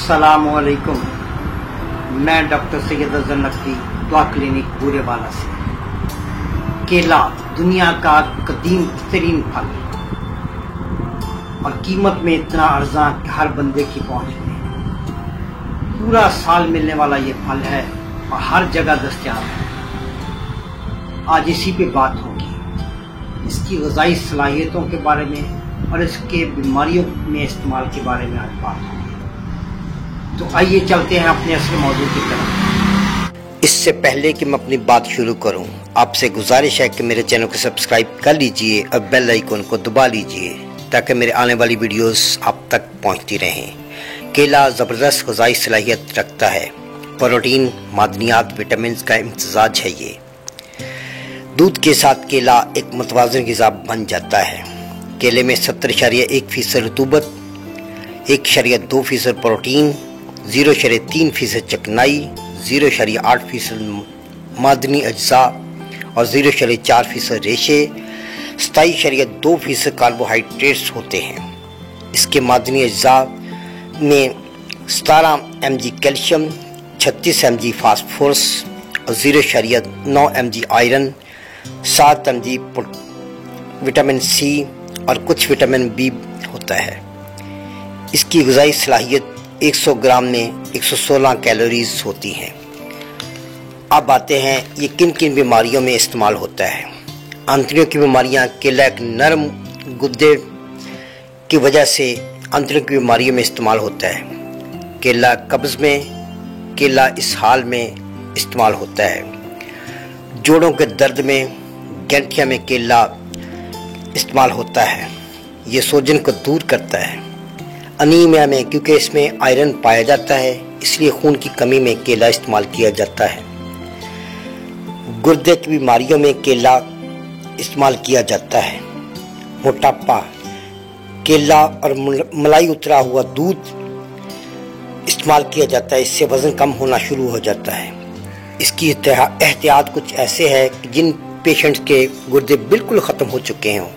अस्सलामुअलैकुम। मैं डॉक्टर सैयद अजहर नकवी, त्वचा क्लिनिक बूरेवाला से। केला दुनिया का कदीम तरीन फल और कीमत में इतना अर्जा कि हर बंदे की पहुंच में। पूरा साल मिलने वाला ये फल है और हर जगह दस्तयाब है। आज इसी पे बात होगी, इसकी ग़िज़ाई सलाहियतों के बारे में और इसके बीमारियों में इस्तेमाल के बारे में आज बात होगी। तो आइए चलते हैं अपने असल मौजू की तरफ। इससे पहले कि मैं अपनी बात शुरू करूं, आपसे गुजारिश है कि मेरे चैनल को सब्सक्राइब कर लीजिए और बेल आइकन को दबा लीजिए ताकि मेरे आने वाली वीडियोस आप तक पहुंचती रहें। केला ज़बरदस्त ग़िज़ाई सलाहियत रखता है। प्रोटीन, मादनियात, विटामिन का इम्तिज़ाज है ये। दूध के साथ केला एक मुतवाज़िन ग़िज़ा बन जाता है। केले में 70.1% रतूबत, 1.2% प्रोटीन, 0.3% चिकनाई, 0.8% मादनी अज्जा और 0.4% रेशे, 27.2% कार्बोहाइड्रेट्स होते हैं। इसके मादनी अज्जा में 17 mg कैल्शियम, 36 mg फास्फोरस और 0.9 mg iron, 7 mg vitamin C और कुछ विटामिन बी होता है। इसकी ग़िज़ाई सलाहियत 100 ग्राम में 116 कैलोरीज होती हैं। अब आते हैं ये किन किन बीमारियों में इस्तेमाल होता है। आंतड़ियों की बीमारियां, केला एक नरम गुद्दे की वजह से आंतड़ियों की बीमारियों में इस्तेमाल होता है। केला कब्ज़ में, केला इसहाल में इस्तेमाल होता है। जोड़ों के दर्द में, गठिया में केला इस्तेमाल होता है। ये सूजन को दूर करता है। अनीमिया में, क्योंकि इसमें आयरन पाया जाता है, इसलिए खून की कमी में केला इस्तेमाल किया जाता है। गुर्दे की बीमारियों में केला इस्तेमाल किया जाता है। मोटापा, केला और मलाई उतरा हुआ दूध इस्तेमाल किया जाता है। इससे वज़न कम होना शुरू हो जाता है। इसकी एहतियात कुछ ऐसे है कि जिन पेशेंट्स के गुर्दे बिल्कुल ख़त्म हो चुके हों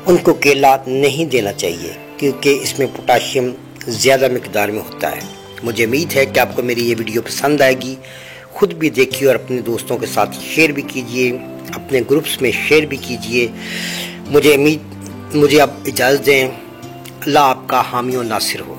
उनको केला नहीं देना चाहिए, क्योंकि इसमें पोटाशियम ज़्यादा मिकदार में होता है। मुझे उम्मीद है कि आपको मेरी ये वीडियो पसंद आएगी। खुद भी देखिए और अपने दोस्तों के साथ शेयर भी कीजिए, अपने ग्रुप्स में शेयर भी कीजिए। मुझे आप इजाज़त दें। अल्लाह आपका हामी और नासिर हो।